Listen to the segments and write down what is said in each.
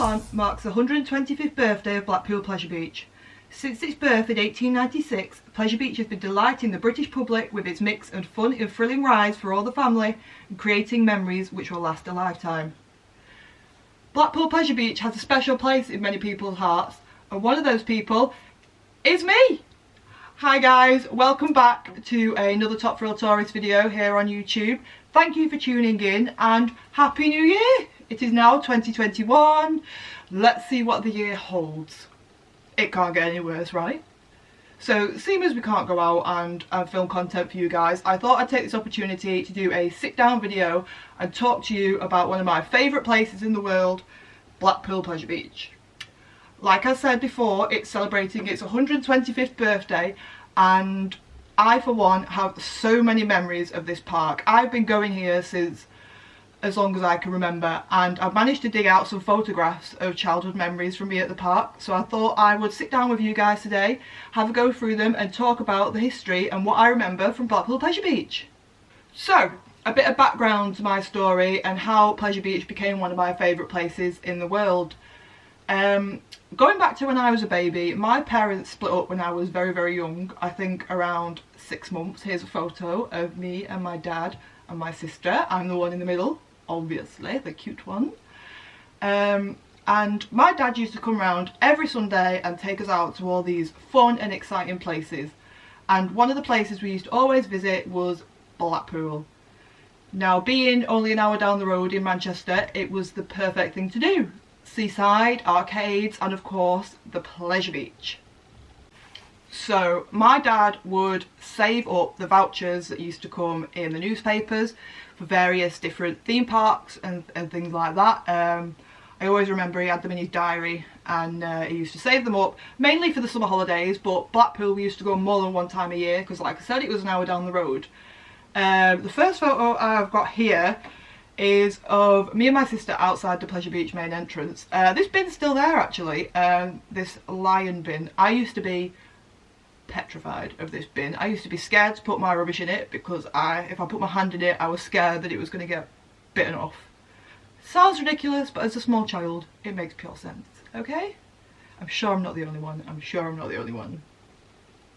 2021 marks the 125th birthday of Blackpool Pleasure Beach. Since its birth in 1896, Pleasure Beach has been delighting the British public with its mix of fun and thrilling rides for all the family and creating memories which will last a lifetime. Blackpool Pleasure Beach has a special place in many people's hearts, and one of those people is me! Hi guys, welcome back to another Top Thrill Tourist video here on YouTube. Thank you for tuning in and Happy New Year! It is now 2021. Let's see what the year holds. It can't get any worse, right? So, seeing as we can't go out and film content for you guys, I thought I'd take this opportunity to do a sit-down video and talk to you about one of my favourite places in the world, Blackpool Pleasure Beach. Like I said before, it's celebrating its 125th birthday, and I, for one, have so many memories of this park. I've been going here since as long as I can remember, and I've managed to dig out some photographs of childhood memories from me at the park, so I thought I would sit down with you guys today, have a go through them and talk about the history and what I remember from Blackpool Pleasure Beach. So, a bit of background to my story and how Pleasure Beach became one of my favourite places in the world. Going back to when I was a baby, my parents split up when I was very young, I think around 6 months. Here's a photo of me and my dad and my sister. I'm the one in the middle, obviously, the cute one. And my dad used to come around every Sunday and take us out to all these fun and exciting places. And one of the places we used to always visit was Blackpool. Now, being only an hour down the road in Manchester, it was the perfect thing to do. Seaside, arcades, and of course the Pleasure Beach. So my dad would save up the vouchers that used to come in the newspapers for various different theme parks and things like that. I always remember he had them in his diary, and he used to save them up mainly for the summer holidays, but Blackpool we used to go more than one time a year because, like I said, it was an hour down the road. The first photo I've got here is of me and my sister outside the Pleasure Beach main entrance. This bin's still there actually, this lion bin. I used to be petrified of this bin. I used to be scared to put my rubbish in it because if I put my hand in it, I was scared that it was going to get bitten off. Sounds ridiculous, but as a small child, it makes pure sense, okay? I'm sure I'm not the only one. I'm sure I'm not the only one.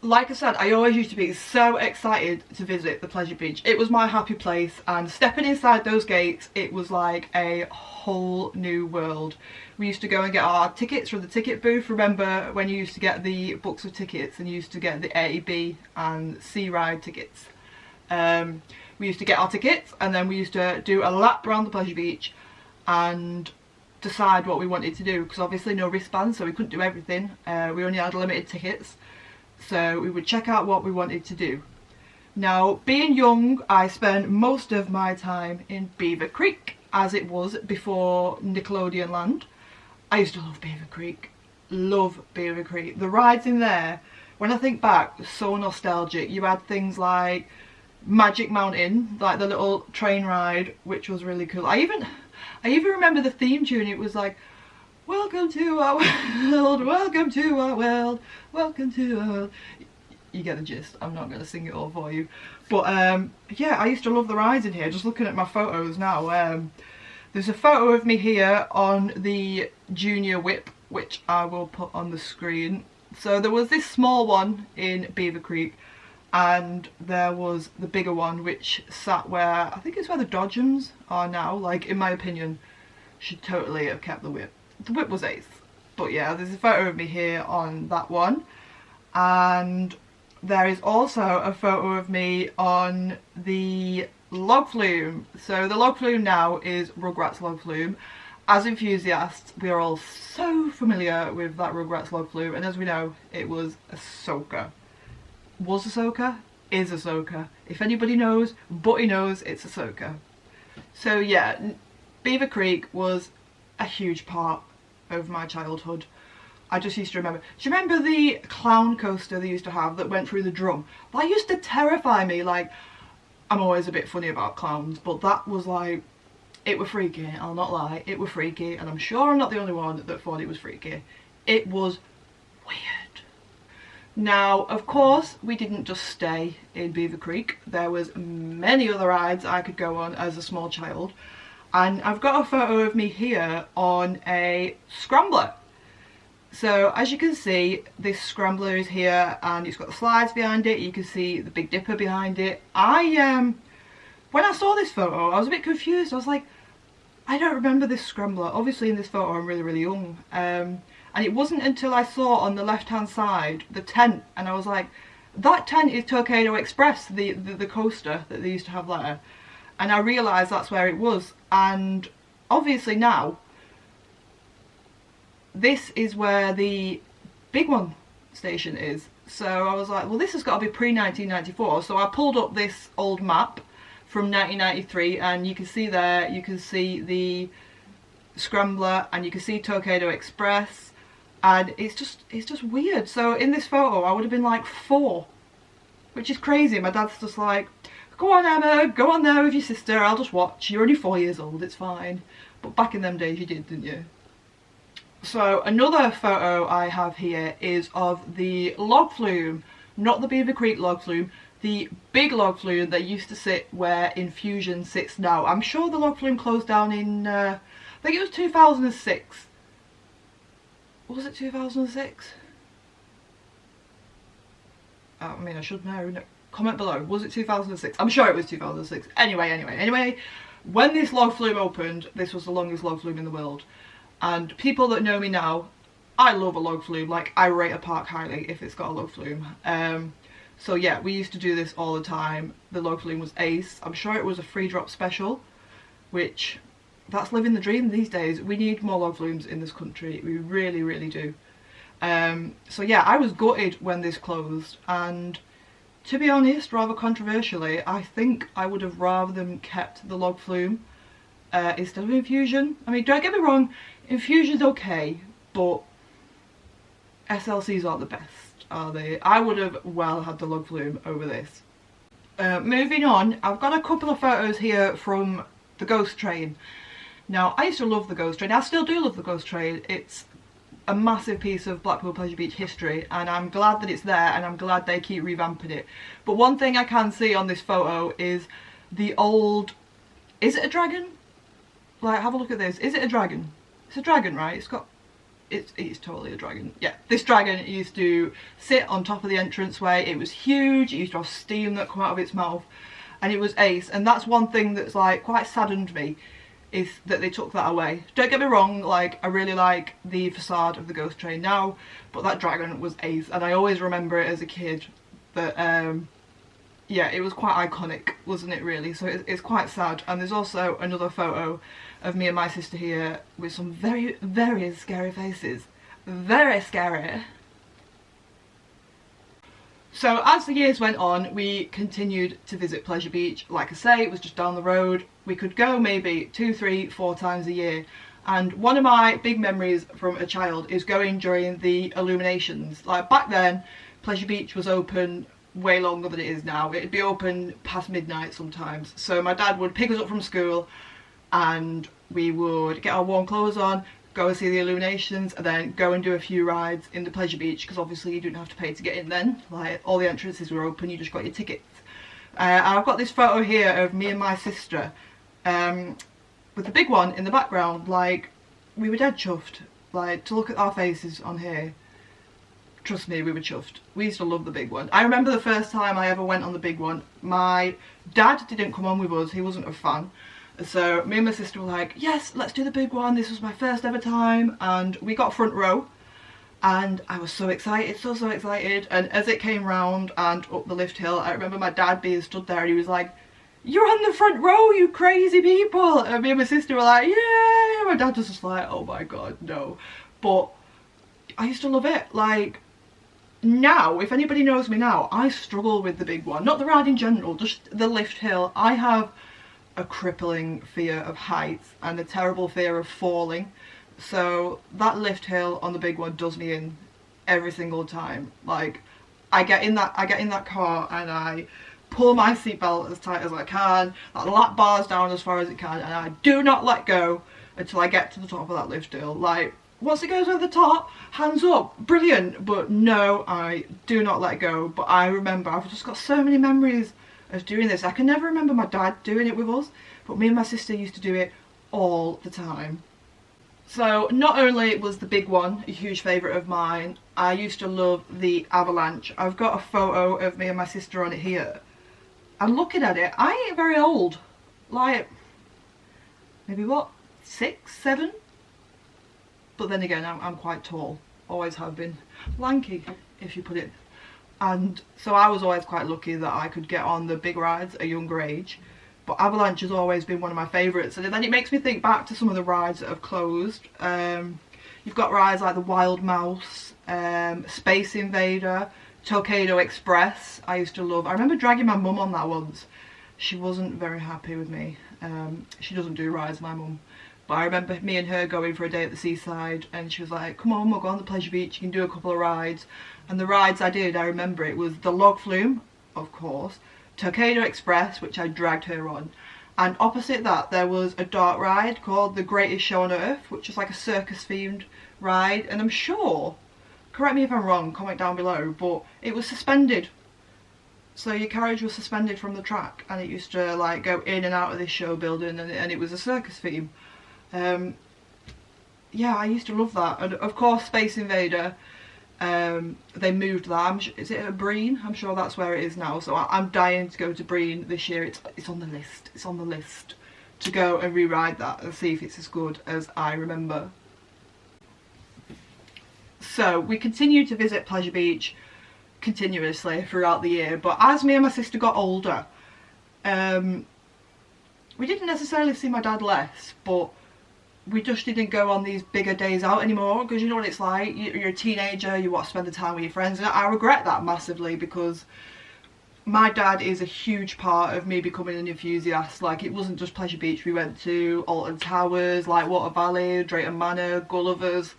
Like I said, I always used to be so excited to visit the Pleasure Beach. It was my happy place, and stepping inside those gates, it was like a whole new world. We used to go and get our tickets from the ticket booth. Remember when you used to get the books of tickets and you used to get the A, B and C ride tickets? We used to get our tickets, and then we used to do a lap around the Pleasure Beach and decide what we wanted to do, because obviously no wristbands, so we couldn't do everything. We only had limited tickets. So we would check out what we wanted to do. Now, being young, I spent most of my time in Beaver Creek, as it was before Nickelodeon Land. I used to love Beaver Creek. Love Beaver Creek. The rides in there, when I think back, so nostalgic. You had things like Magic Mountain, like the little train ride, which was really cool. I even remember the theme tune. It was like, welcome to our world, welcome to our world, welcome to our world. You get the gist. I'm not going to sing it all for you. But yeah, I used to love the rides in here. Just looking at my photos now. There's a photo of me here on the Junior Whip, which I will put on the screen. So there was this small one in Beaver Creek, and there was the bigger one which sat where, I think it's where the Dodgems are now. Like, in my opinion, should totally have kept the Whip. The Whip was ace. But yeah, there's a photo of me here on that one, and there is also a photo of me on the log flume. So the log flume now is Rugrats log flume. As enthusiasts, we are all so familiar with that Rugrats log flume, and as we know, it was Ahsoka. Was Ahsoka? Is Ahsoka. If anybody knows, Buddy knows, it's Ahsoka. So yeah, Beaver Creek was a huge part of my childhood. I just used to remember. Do you remember the clown coaster they used to have that went through the drum? That used to terrify me. Like, I'm always a bit funny about clowns, but that was like, it were freaky, I'll not lie, it were freaky, and I'm sure I'm not the only one that thought it was freaky. It was weird. Now, of course, we didn't just stay in Beaver Creek. There was many other rides I could go on as a small child. And I've got a photo of me here on a scrambler. So as you can see, this scrambler is here and it's got the slides behind it. You can see the Big Dipper behind it. When I saw this photo, I was a bit confused. I was like, I don't remember this scrambler. Obviously in this photo I'm really, really young. And it wasn't until I saw on the left hand side the tent, and I was like, that tent is Torquedo Express, the coaster that they used to have there. And I realised that's where it was. And obviously now, this is where the big one station is. So I was like, well, this has got to be pre-1994. So I pulled up this old map from 1993, and you can see there, you can see the scrambler and you can see Torquedo Express, and it's just weird. So in this photo I would have been like 4, which is crazy. My dad's just like, go on Emma, go on there with your sister, I'll just watch, you're only 4 years old, it's fine. But back in them days you did, didn't you? So another photo I have here is of the log flume, not the Beaver Creek log flume, the big log flume that used to sit where Infusion sits now. I'm sure the log flume closed down in, I think it was 2006. Was it 2006? I mean, I should know. No. Comment below. Was it 2006? I'm sure it was 2006. Anyway, when this log flume opened, this was the longest log flume in the world. And people that know me now, I love a log flume. Like, I rate a park highly if it's got a log flume. So yeah, we used to do this all the time. The log flume was ace. I'm sure it was a free drop special, which, that's living the dream these days. We need more log flumes in this country. We really, really do. So yeah, I was gutted when this closed, and to be honest, rather controversially, I think I would have rather them kept the log flume instead of Infusion. I mean, don't get me wrong, Infusion's okay, but SLCs aren't the best, are they? I would have well had the log flume over this. Moving on, I've got a couple of photos here from the ghost train. Now, I used to love the ghost train. I still do love the ghost train. It's a massive piece of Blackpool Pleasure Beach history, and I'm glad that it's there, and I'm glad they keep revamping it. But one thing I can see on this photo is the old... Is it a dragon? Like, have a look at this. Is it a dragon? It's a dragon, right? It's got... It's totally a dragon. Yeah, this dragon used to sit on top of the entranceway. It was huge. It used to have steam that come out of its mouth, and it was ace. And that's one thing that's like quite saddened me, is that they took that away. Don't get me wrong, like, I really like the facade of the ghost train now, but that dragon was ace, and I always remember it as a kid that yeah, it was quite iconic, wasn't it, really? So it's quite sad. And there's also another photo of me and my sister here with some very, very scary faces. Very scary. So as the years went on, we continued to visit Pleasure Beach. Like I say, it was just down the road. We could go maybe 2, 3, 4 times a year. And one of my big memories from a child is going during the Illuminations. Like, back then, Pleasure Beach was open way longer than it is now. It'd be open past midnight sometimes. So my dad would pick us up from school and we would get our warm clothes on, go and see the Illuminations, and then go and do a few rides in the Pleasure Beach, because obviously you didn't have to pay to get in then. Like, all the entrances were open, you just got your tickets. I've got this photo here of me and my sister with the big one in the background. Like, we were dead chuffed. Like, to look at our faces on here, trust me, we were chuffed. We used to love the big one. I remember the first time I ever went on the big one, my dad didn't come on with us, he wasn't a fan. So me and my sister were like, yes, let's do the big one. This was my first ever time, and we got front row, and I was so excited, so excited. And as it came round and up the lift hill, I remember my dad being stood there and he was like, you're on the front row, you crazy people. And me and my sister were like, yeah. My dad was just like, oh my god, no. But I used to love it. Like, now, if anybody knows me now, I struggle with the big one. Not the ride in general, just the lift hill. I have a crippling fear of heights and a terrible fear of falling. So that lift hill on the big one does me in every single time. Like, I get in that car and I pull my seatbelt as tight as I can, that lap bars down as far as it can, and I do not let go until I get to the top of that lift hill. Like, once it goes over the top, hands up, brilliant. But no, I do not let go. But I remember, I've just got so many memories of doing this. I can never remember my dad doing it with us, but me and my sister used to do it all the time. So not only was the big one a huge favourite of mine, I used to love the avalanche. I've got a photo of me and my sister on it here. And looking at it, I ain't very old. Like, maybe what, 6, 7? But then again, I'm quite tall. Always have been. Lanky, if you put it. And so I was always quite lucky that I could get on the big rides at a younger age. But avalanche has always been one of my favourites, and then it makes me think back to some of the rides that have closed. You've got rides like the Wild Mouse, Space Invader, Tornado Express. I used to love. I remember dragging my mum on that once. She wasn't very happy with me. She doesn't do rides, my mum. But I remember me and her going for a day at the seaside, and she was like, come on, we'll go on the Pleasure Beach, you can do a couple of rides. And the rides I did, I remember it was the Log Flume, of course, Tornado Express, which I dragged her on, and opposite that there was a dark ride called The Greatest Show on Earth, which was like a circus themed ride, and I'm sure, correct me if I'm wrong, comment down below, but it was suspended. So your carriage was suspended from the track, and it used to like go in and out of this show building, and it was a circus theme. Yeah, I used to love that. And of course Space Invader, they moved that. Is it at Breen? I'm sure that's where it is now. So I'm dying to go to Breen this year. It's on the list. It's on the list to go and re-ride that and see if it's as good as I remember. So we continue to visit Pleasure Beach continuously throughout the year. But as me and my sister got older, we didn't necessarily see my dad less, but we just didn't go on these bigger days out anymore, because you know what it's like, you're a teenager, you want to spend the time with your friends, and I regret that massively, because my dad is a huge part of me becoming an enthusiast. Like, it wasn't just Pleasure Beach, we went to Alton Towers, Lightwater Valley, Drayton Manor, Gulliver's,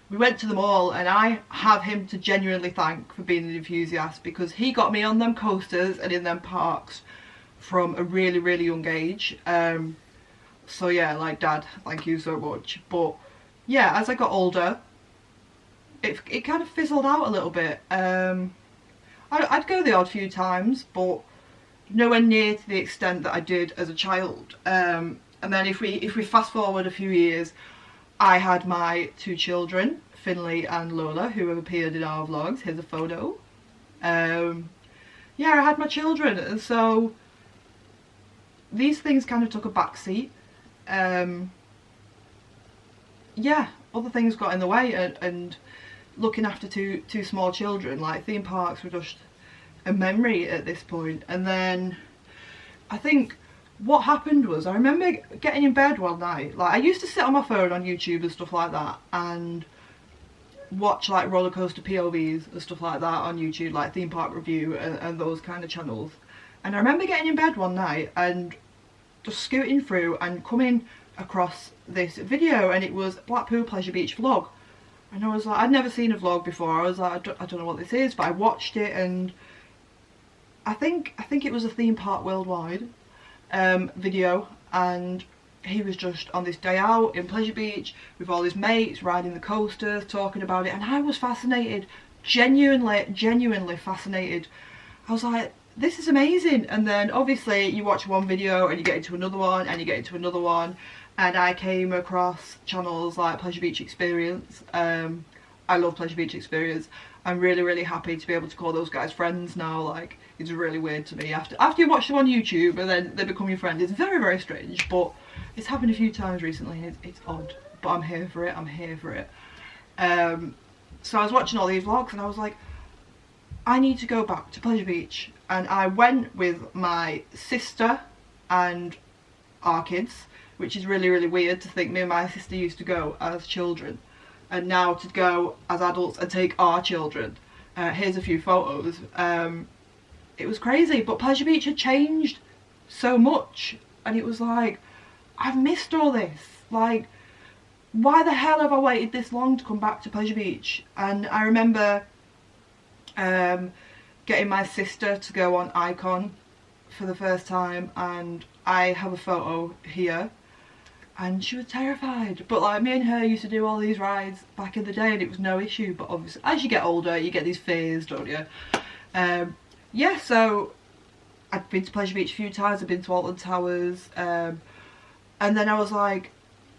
we went to them all, and I have him to genuinely thank for being an enthusiast, because he got me on them coasters and in them parks from a really, really young age. So yeah, like, Dad, thank you so much. But yeah, as I got older, it kind of fizzled out a little bit. I'd go the odd few times, but nowhere near to the extent that I did as a child. And then if we fast forward a few years, I had my 2 children, Finley and Lola, who have appeared in our vlogs. Here's a photo. Yeah, I had my children, and so these things kind of took a back seat. Yeah, other things got in the way, and looking after two small children, like, theme parks were just a memory at this point. And then I think what happened was, I remember getting in bed one night, like, I used to sit on my phone on YouTube and stuff like that and watch like roller coaster POVs and stuff like that on YouTube, like Theme Park Review and those kind of channels. And I remember getting in bed one night and just scooting through and coming across this video, and it was Blackpool Pleasure Beach vlog, and I was like, I'd never seen a vlog before. I was like, I don't know what this is, but I watched it, and I think it was a Theme Park Worldwide video, and he was just on this day out in Pleasure Beach with all his mates, riding the coasters, talking about it, and I was fascinated, genuinely fascinated. I was like, this is amazing. And then obviously you watch one video and you get into another one and you get into another one, and I came across channels like Pleasure Beach Experience. I love Pleasure Beach Experience. I'm really happy to be able to call those guys friends now. Like, it's really weird to me after you watch them on YouTube and then they become your friend. It's very strange, but it's happened a few times recently, and it's odd, but I'm here for it. So I was watching all these vlogs and I was like, I need to go back to Pleasure Beach. And I went with my sister and our kids, which is really weird to think me and my sister used to go as children, and now to go as adults and take our children. Here's a few photos. It was crazy, but Pleasure Beach had changed so much, and it was like, I've missed all this. Like, why the hell have I waited this long to come back to Pleasure Beach? And I remember getting my sister to go on Icon for the first time, and I have a photo here, and she was terrified. But like, me and her used to do all these rides back in the day and it was no issue, but obviously as you get older you get these fears, don't you? Yeah, so I've been to Pleasure Beach a few times. I've been to Alton Towers. And then I was like,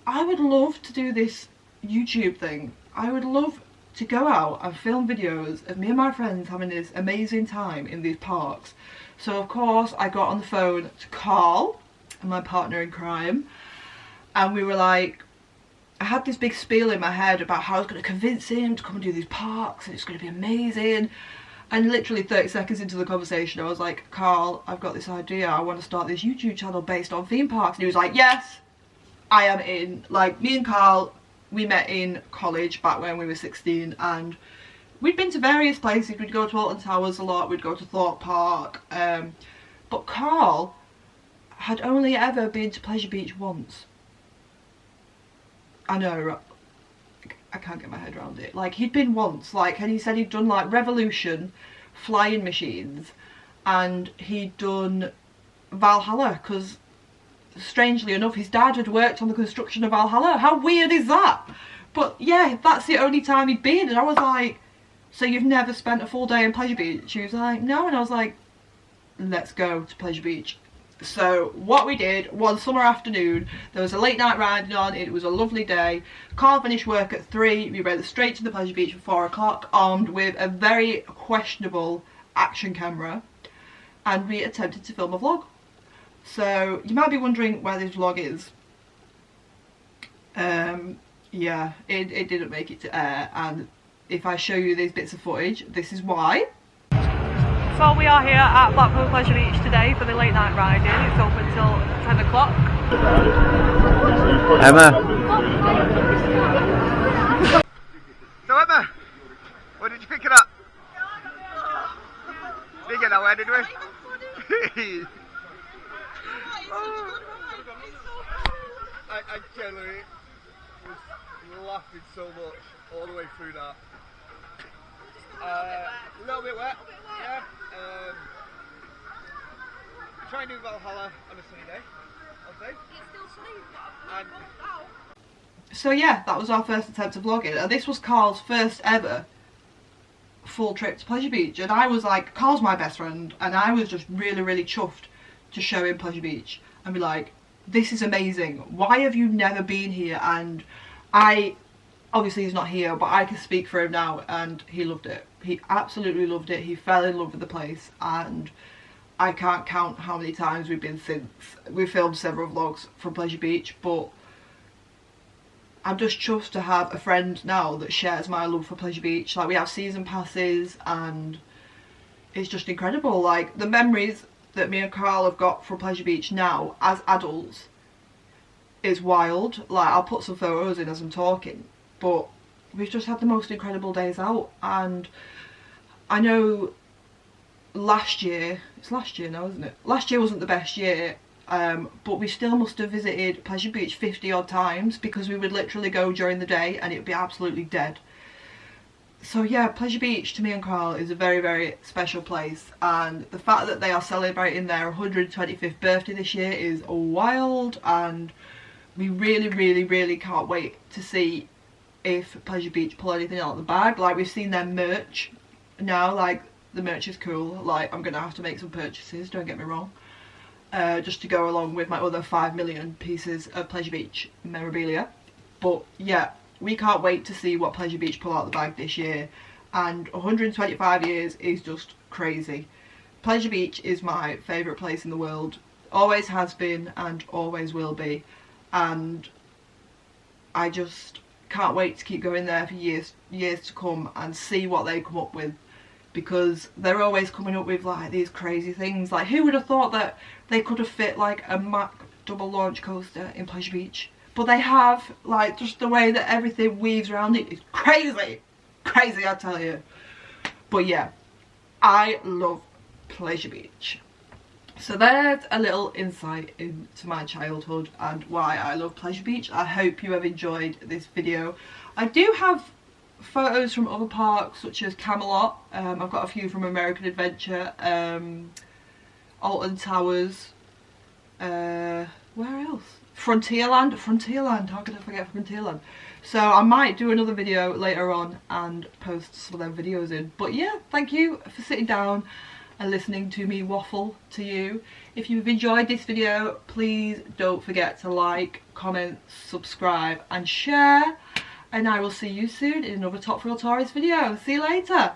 I would love to do this YouTube thing. I would love to go out and film videos of me and my friends having this amazing time in these parks. So of course I got on the phone to Carl, my partner in crime, and we were like, I had this big spiel in my head about how I was going to convince him to come and do these parks and it's going to be amazing. And literally 30 seconds into the conversation, I was like, Carl, I've got this idea. I want to start this YouTube channel based on theme parks. And he was like, yes, I am in. Like, me and Carl, we met in college back when we were 16, and we'd been to various places. We'd go to Alton Towers a lot, we'd go to Thorpe Park. But Carl had only ever been to Pleasure Beach once. I know, I can't get my head around it. Like, he'd been once, like, and he said he'd done like Revolution, flying machines, and he'd done Valhalla, because strangely enough his dad had worked on the construction of Valhalla. How weird is that? But yeah, that's the only time he'd been. And I was like, so you've never spent a full day in Pleasure Beach? She was like, no. And I was like, let's go to Pleasure Beach. So what we did, one summer afternoon, there was a late night riding on. It was a lovely day. Carl finished work at 3. We went straight to the Pleasure Beach for 4 o'clock, armed with a very questionable action camera, and we attempted to film a vlog. So you might be wondering where this vlog is. Yeah, it didn't make it to air, and if I show you these bits of footage, this is why. So we are here at Blackpool Pleasure Beach today for the late night riding. It's open till 10 o'clock. Emma! So Emma, what did you think of that? Didn't get nowhere, did we? I genuinely was laughing so much all the way through that. A little bit wet, yeah. Try and do Valhalla on a sunny day, I'll say. It's still sunny, but so yeah, that was our first attempt at vlogging, and this was Carl's first ever full trip to Pleasure Beach, and I was like, Carl's my best friend, and I was just really chuffed to show him Pleasure Beach and be like, this is amazing, why have you never been here? And obviously he's not here, but I can speak for him now, and he loved it. He absolutely loved it. He fell in love with the place, and I can't count how many times we've been since. We've filmed several vlogs from Pleasure Beach, but I'm just chuffed to have a friend now that shares my love for Pleasure Beach. Like, we have season passes, and it's just incredible. Like, the memories that me and Carl have got from Pleasure Beach now as adults is wild. Like, I'll put some photos in as I'm talking, but we've just had the most incredible days out. And I know last year, it's last year now, isn't it? Last year wasn't the best year, but we still must have visited Pleasure Beach 50 odd times, because we would literally go during the day and it would be absolutely dead. So yeah, Pleasure Beach to me and Carl is a very special place, and the fact that they are celebrating their 125th birthday this year is wild, and we really can't wait to see if Pleasure Beach pull anything out of the bag. Like, we've seen their merch now, like, the merch is cool. Like, I'm gonna have to make some purchases, don't get me wrong, just to go along with my other 5 million pieces of Pleasure Beach memorabilia. But yeah, we can't wait to see what Pleasure Beach pull out the bag this year, and 125 years is just crazy. Pleasure Beach is my favourite place in the world, always has been and always will be, and I just can't wait to keep going there for years to come and see what they come up with, because they're always coming up with like these crazy things. Like, who would have thought that they could have fit like a Mack double launch coaster in Pleasure Beach? But they have. Like, just the way that everything weaves around it is crazy, I tell you. But yeah, I love Pleasure Beach. So there's a little insight into my childhood and why I love Pleasure Beach. I hope you have enjoyed this video. I do have photos from other parks such as Camelot. I've got a few from American Adventure, Alton Towers, where else? Frontierland, how could I forget Frontierland? So I might do another video later on and post some of them videos in. But yeah, thank you for sitting down and listening to me waffle to you. If you've enjoyed this video, please don't forget to like, comment, subscribe and share, and I will see you soon in another Top Thrill Tourist video. See you later.